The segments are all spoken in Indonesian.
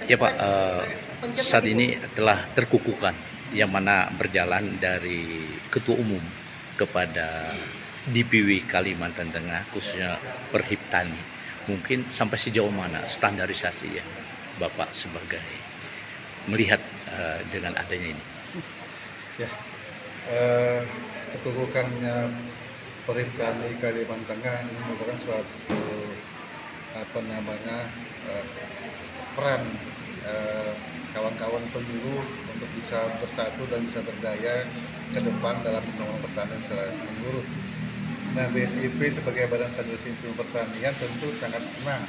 Ya Pak, saat ini telah terkukuhkan yang mana berjalan dari Ketua Umum kepada DPW Kalimantan Tengah, khususnya Perhiptani. Mungkin sampai sejauh mana standarisasi ya Bapak sebagai melihat dengan adanya ini? Ya, keterbukaannya Perhiptani Kalimantan Tengah ini merupakan suatu eh, peran kawan-kawan penyuluh untuk bisa bersatu dan bisa berdaya ke depan dalam pembangunan pertanian secara menyeluruh. Nah, BSIP sebagai Badan Standarisasi Instrumen Pertanian tentu sangat senang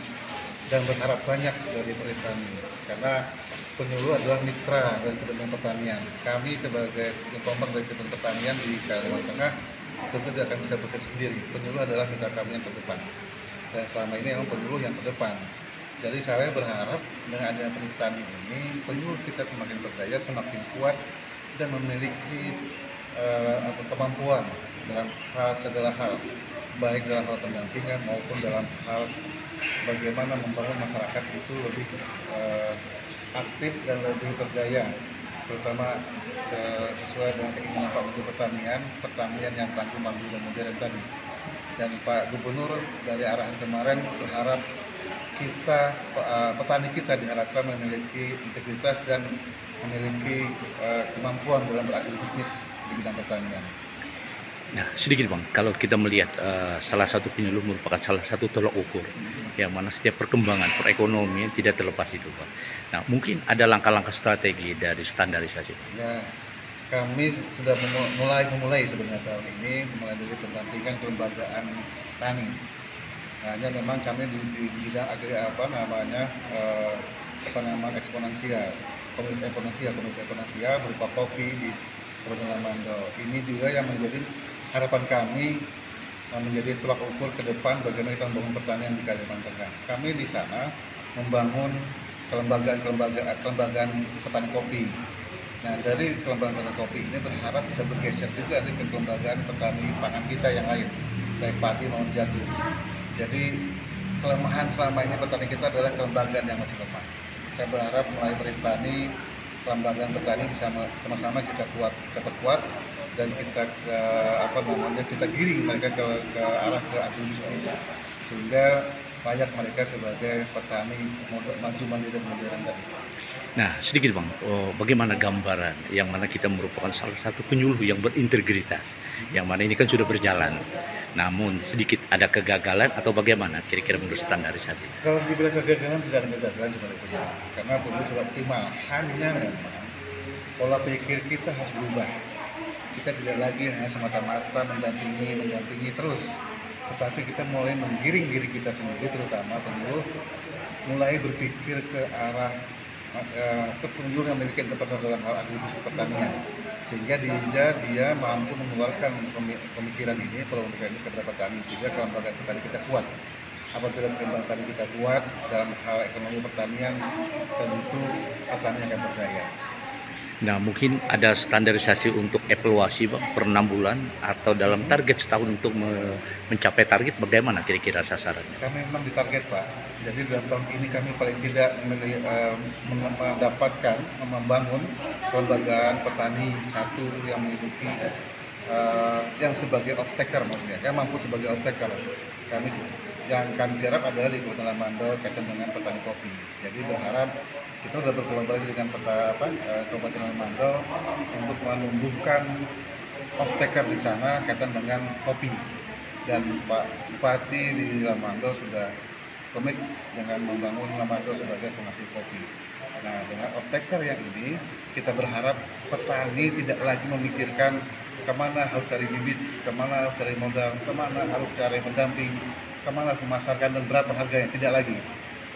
dan berharap banyak dari Perhiptani karena penyuluh adalah mitra dari Kementerian Pertanian. Kami sebagai informan dari Kementerian Pertanian di Kalimantan Tengah tentu tidak akan bisa bekerja sendiri. Penyuluh adalah mitra kami yang terdepan dan selama ini memang penyuluh yang terdepan. Jadi saya berharap dengan adanya Perhiptani ini penyuluh kita semakin berdaya, semakin kuat dan memiliki kemampuan dalam segala hal, baik dalam hal pendampingan maupun dalam hal bagaimana membangun masyarakat itu lebih aktif dan lebih berdaya, terutama sesuai dengan keinginan Pak Menteri Pertanian yang tangguh, mandiri dan modern tadi. Dan Pak Gubernur dari arahan kemarin berharap kita petani kita diharapkan memiliki integritas dan memiliki kemampuan dalam beragribisnis di bidang pertanian. Nah, sedikit Bang, kalau kita melihat salah satu penyuluh merupakan salah satu tolok ukur yang mana setiap perkembangan perekonomian tidak terlepas itu Pak. Nah, mungkin ada langkah-langkah strategi dari standarisasi. Ya, kami sudah memulai sebenarnya tahun ini mulai dari pendampingan kelembagaan tani. Hanya memang kami di bidang tanaman eksponensial, komisi eksponensial berupa kopi di Kabupaten Mando. Ini juga yang menjadi harapan kami menjadi tolak ukur ke depan bagaimana kita membangun pertanian di Kalimantan Tengah. Kami di sana membangun kelembagaan petani kopi. Nah, dari kelembagaan petani kopi ini berharap bisa bergeser juga ke kelembagaan petani pangan kita yang lain, baik padi maupun jagung. Jadi kelemahan selama ini petani kita adalah kelembagaan yang masih lemah. Saya berharap melalui Perhiptani, kelembagaan petani bisa sama-sama kita perkuat dan kita giring mereka ke arah ke agribisnis sehingga layak mereka sebagai petani maju mandiri dan modern tadi. Nah, sedikit Bang, bagaimana gambaran yang mana kita merupakan salah satu penyuluh yang berintegritas, yang mana ini kan sudah berjalan, namun sedikit ada kegagalan atau bagaimana kira-kira menurut standarisasi? Kalau dibilang kegagalan, tidak ada kegagalan sebenarnya, karena penyuluh sudah optimal, hanya memang pola pikir kita harus berubah. Kita tidak lagi hanya semata-mata mendampingi terus, tetapi kita mulai menggiring diri kita sendiri, terutama penyuluh mulai berpikir ke arah penyuluh yang memiliki keterbatasan dalam hal agribisnis pertanian, sehingga dia mampu mengeluarkan pemikiran ini kepada petani, sehingga kelembagaan petani kita kuat. Apabila kelembagaan petani kita kuat dalam hal ekonomi pertanian, tentu petani akan berdaya. Nah, mungkin ada standarisasi untuk evaluasi Bang, per 6 bulan atau dalam target setahun untuk mencapai target, bagaimana kira-kira sasarannya? Kami memang ditarget Pak, jadi dalam tahun ini kami paling tidak mendapatkan membangun kelembagaan petani satu yang memiliki yang sebagai off taker, maksudnya yang mampu sebagai off taker. Yang kami garap adalah di Kabupaten Mando kaitan dengan petani kopi. Jadi berharap kita sudah berkolaborasi dengan Kabupaten Mando untuk menumbuhkan off taker di sana kaitan dengan kopi, dan Pak Bupati di Lamando sudah komit dengan membangun Lamando sebagai penghasil kopi. Nah, dengan off taker yang ini kita berharap petani tidak lagi memikirkan kemana harus cari bibit, kemana harus cari modal, kemana harus cari pendamping, kemana harus memasarkan dan berapa harganya, tidak lagi.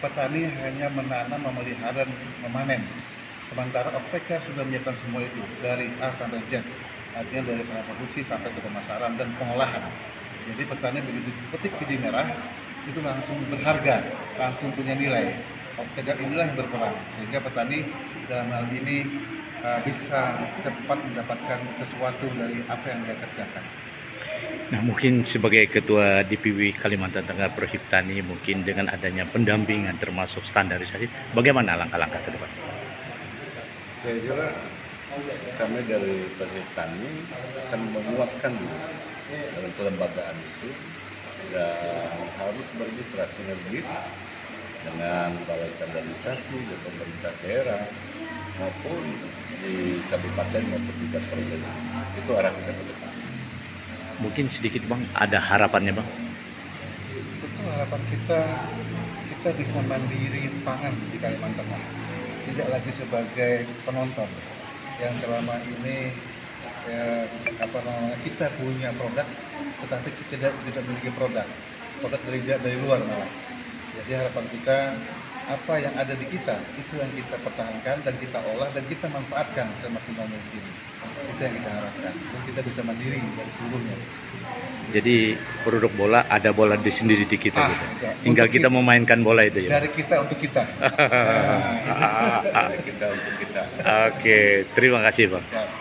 Petani hanya menanam, memelihara, dan memanen. Sementara off-taker sudah menyiapkan semua itu dari A sampai Z, artinya dari sana produksi sampai ke pemasaran dan pengolahan. Jadi petani begitu petik biji merah itu langsung berharga, langsung punya nilai. Off-taker inilah yang berperan sehingga petani dalam hal ini bisa cepat mendapatkan sesuatu dari apa yang dia kerjakan. Nah, mungkin sebagai Ketua DPW Kalimantan Tengah Perhiptani, mungkin dengan adanya pendampingan termasuk standarisasi, bagaimana langkah-langkah ke depan? Saya kira kami dari Perhiptani akan menguatkan dalam kelembagaan itu dan harus bermitra sinergis dengan balai standarisasi dan pemerintah daerah maupun di kabupaten maupun tingkat provinsi. Itu arah kita ke depan. Mungkin sedikit Bang, ada harapannya Bang? Itu harapan kita bisa mandiri pangan di Kalimantan Tengah, tidak lagi sebagai penonton yang selama ini kita punya produk tetapi kita tidak memiliki produk dari luar malah. Jadi harapan kita apa yang ada di kita itu yang kita pertahankan dan kita olah dan kita manfaatkan semaksimal mungkin. Itu yang kita harapkan dan kita bisa mandiri dari seluruhnya. Jadi produk bola ada bola di sendiri di kita gitu. Iya. Tinggal Untuk kita memainkan bola itu ya. dari kita untuk kita. Dari kita untuk kita. Oke, terima kasih Bang. Siap.